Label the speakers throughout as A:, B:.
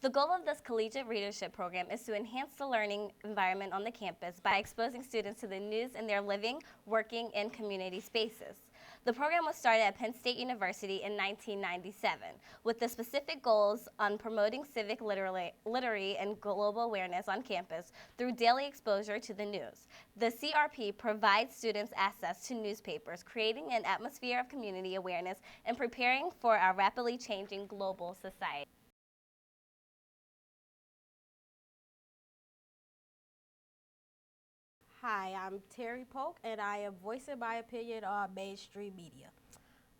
A: The goal of this collegiate readership program is to enhance the learning environment on the campus by exposing students to the news in their living, working, and community spaces. The program was started at Penn State University in 1997 with the specific goals on promoting civic literacy and global awareness on campus through daily exposure to the news. The CRP provides students access to newspapers, creating an atmosphere of community awareness and preparing for our rapidly changing global society.
B: Hi, I'm Terry Polk, and I am voicing my opinion on mainstream media.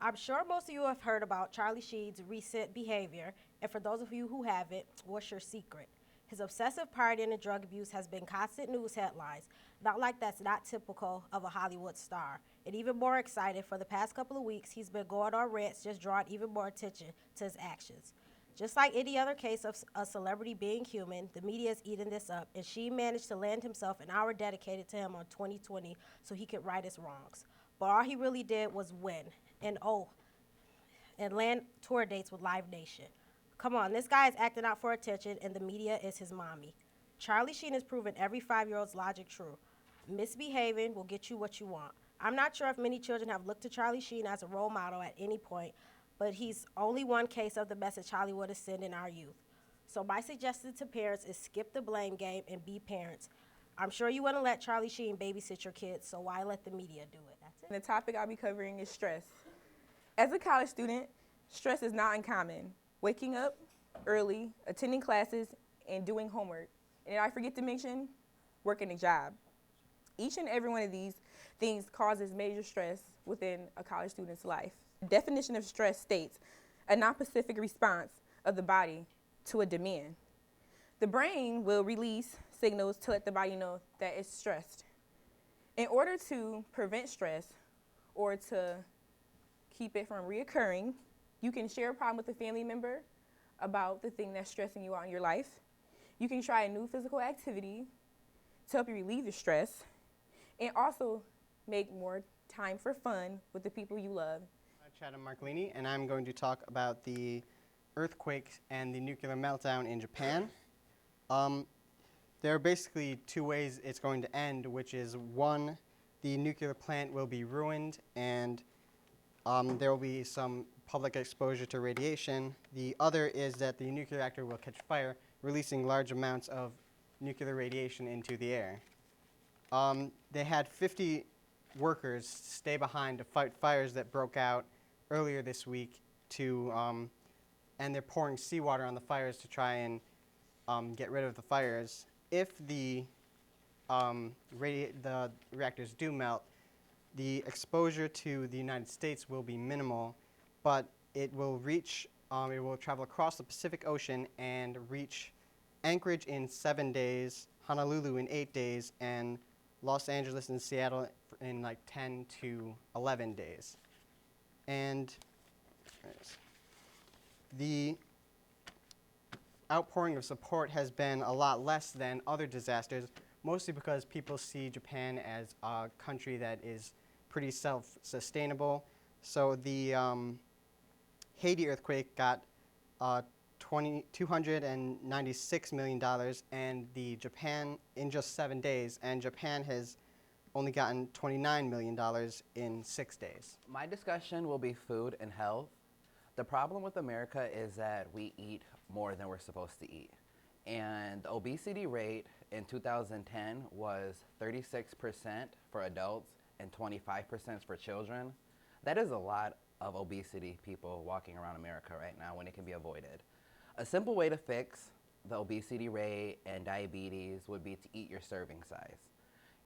B: I'm sure most of you have heard about Charlie Sheen's recent behavior, and for those of you who haven't, what's your secret? His obsessive partying and drug abuse has been constant news headlines, not like that's not typical of a Hollywood star. And even more exciting, for the past couple of weeks, he's been going on rants, just drawing even more attention to his actions. Just like any other case of a celebrity being human, the media is eating this up, and she managed to land himself an hour dedicated to him on 2020 so he could right his wrongs. But all he really did was win, and and land tour dates with Live Nation. Come on, this guy is acting out for attention, and the media is his mommy. Charlie Sheen has proven every 5-year-old's logic true. Misbehaving will get you what you want. I'm not sure if many children have looked to Charlie Sheen as a role model at any point, but he's only one case of the message Hollywood is sending our youth. So my suggestion to parents is skip the blame game and be parents. I'm sure you wouldn't let Charlie Sheen babysit your kids, so why let the media do it? That's it.
C: The topic I'll be covering is stress. As a college student, stress is not uncommon. Waking up early, attending classes, and doing homework. And I forget to mention working a job. Each and every one of these things causes major stress within a college student's life. The definition of stress states a non-specific response of the body to a demand. The brain will release signals to let the body know that it's stressed. In order to prevent stress or to keep it from reoccurring, you can share a problem with a family member about the thing that's stressing you out in your life. You can try a new physical activity to help you relieve your stress, and also make more time for fun with the people you love.
D: I'm Chad Marcolini, and I'm going to talk about the earthquake and the nuclear meltdown in Japan. There are basically two ways it's going to end, which is one, the nuclear plant will be ruined and there will be some public exposure to radiation. The other is that the nuclear reactor will catch fire, releasing large amounts of nuclear radiation into the air. They had 50 workers stay behind to fight fires that broke out earlier this week and they're pouring seawater on the fires to try and get rid of the fires. If the reactors do melt, the exposure to the United States will be minimal, but it will travel across the Pacific Ocean and reach Anchorage in 7 days, Honolulu in 8 days, and Los Angeles and Seattle in like 10 to 11 days. And the outpouring of support has been a lot less than other disasters, mostly because people see Japan as a country that is pretty self-sustainable. So the Haiti earthquake got $296 million, and the Japan in just 7 days, and Japan has only gotten $29 million in 6 days.
E: My discussion will be food and health. The problem with America is that we eat more than we're supposed to eat. And the obesity rate in 2010 was 36% for adults and 25% for children. That is a lot of obesity people walking around America right now when it can be avoided. A simple way to fix the obesity rate and diabetes would be to eat your serving size.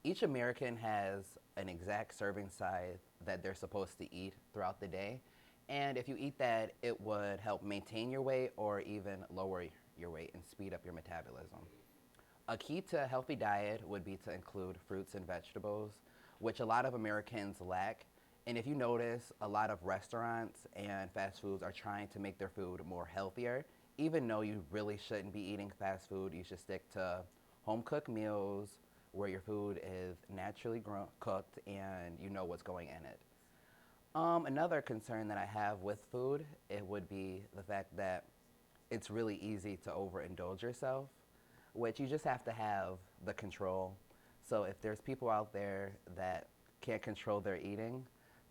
E: Each American has an exact serving size that they're supposed to eat throughout the day. And if you eat that, it would help maintain your weight or even lower your weight and speed up your metabolism. A key to a healthy diet would be to include fruits and vegetables, which a lot of Americans lack. And if you notice, a lot of restaurants and fast foods are trying to make their food more healthier. Even though you really shouldn't be eating fast food, you should stick to home-cooked meals where your food is naturally cooked and you know what's going in it. Another concern that I have with food, it would be the fact that it's really easy to overindulge yourself, which you just have to have the control. So if there's people out there that can't control their eating,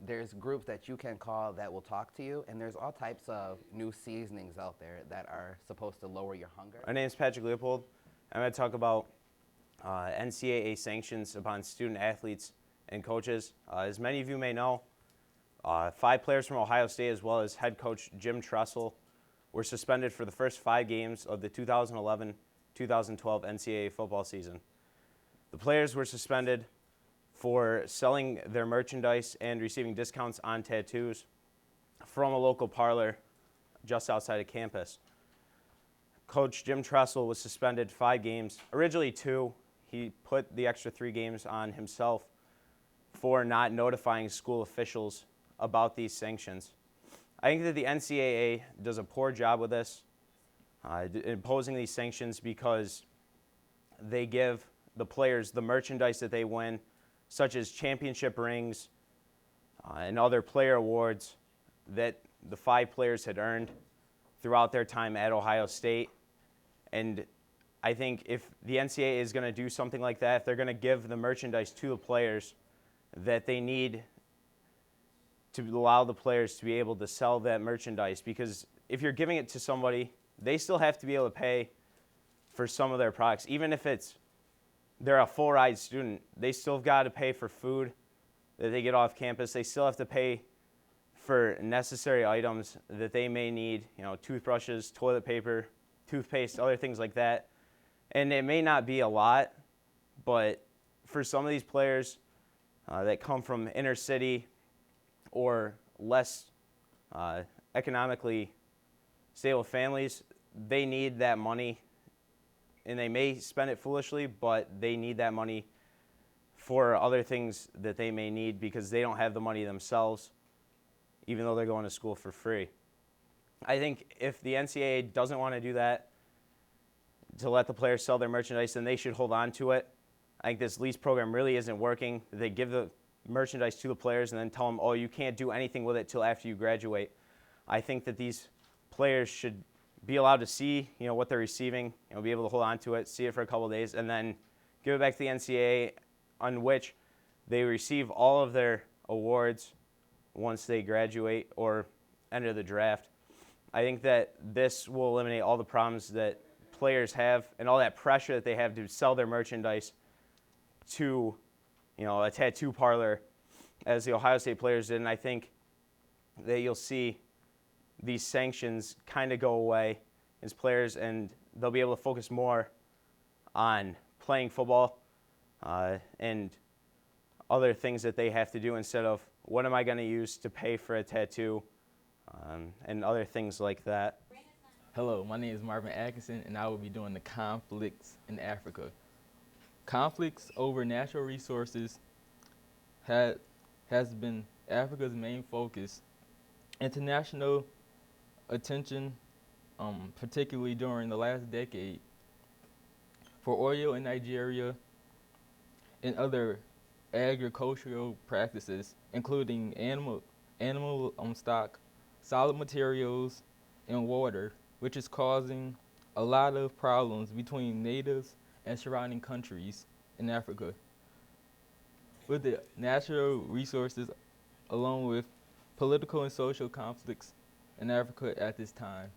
E: there's groups that you can call that will talk to you, and there's all types of new seasonings out there that are supposed to lower your hunger.
F: My name is Patrick Leopold. I'm going to talk about NCAA sanctions upon student athletes and coaches. As many of you may know, 5 players from Ohio State, as well as head coach Jim Tressel, were suspended for the first 5 games of the 2011-2012 NCAA football season. The players were suspended for selling their merchandise and receiving discounts on tattoos from a local parlor just outside of campus. Coach Jim Tressel was suspended 5 games, originally 2. He put the extra 3 games on himself for not notifying school officials about these sanctions. I think that the NCAA does a poor job with this, imposing these sanctions, because they give the players the merchandise that they win, such as championship rings and other player awards that the 5 players had earned throughout their time at Ohio State. And I think if the NCAA is going to do something like that, if they're going to give the merchandise to the players, that they need to allow the players to be able to sell that merchandise, because if you're giving it to somebody, they still have to be able to pay for some of their products. Even if they're a full-ride student, they still have got to pay for food that they get off campus. They still have to pay for necessary items that they may need, toothbrushes, toilet paper, toothpaste, other things like that. And it may not be a lot, but for some of these players that come from inner city or less economically stable families, they need that money, and they may spend it foolishly, but they need that money for other things that they may need because they don't have the money themselves, even though they're going to school for free. I think if the NCAA doesn't want to do that, to let the players sell their merchandise, then they should hold on to it. I think this lease program really isn't working. They give the merchandise to the players and then tell them, oh, you can't do anything with it till after you graduate. I think that these players should be allowed to see, what they're receiving, be able to hold on to it, see it for a couple of days, and then give it back to the NCAA, on which they receive all of their awards once they graduate or enter the draft. I think that this will eliminate all the problems that players have and all that pressure that they have to sell their merchandise to, a tattoo parlor, as the Ohio State players did. And I think that you'll see these sanctions kind of go away as players, and they'll be able to focus more on playing football and other things that they have to do, instead of what am I going to use to pay for a tattoo and other things like that.
G: Hello, my name is Marvin Atkinson, and I will be doing the conflicts in Africa. Conflicts over natural resources has been Africa's main focus. International attention, particularly during the last decade, for oil in Nigeria and other agricultural practices, including animal stock, solid materials, and water, which is causing a lot of problems between natives and surrounding countries in Africa. With the natural resources, along with political and social conflicts in Africa at this time.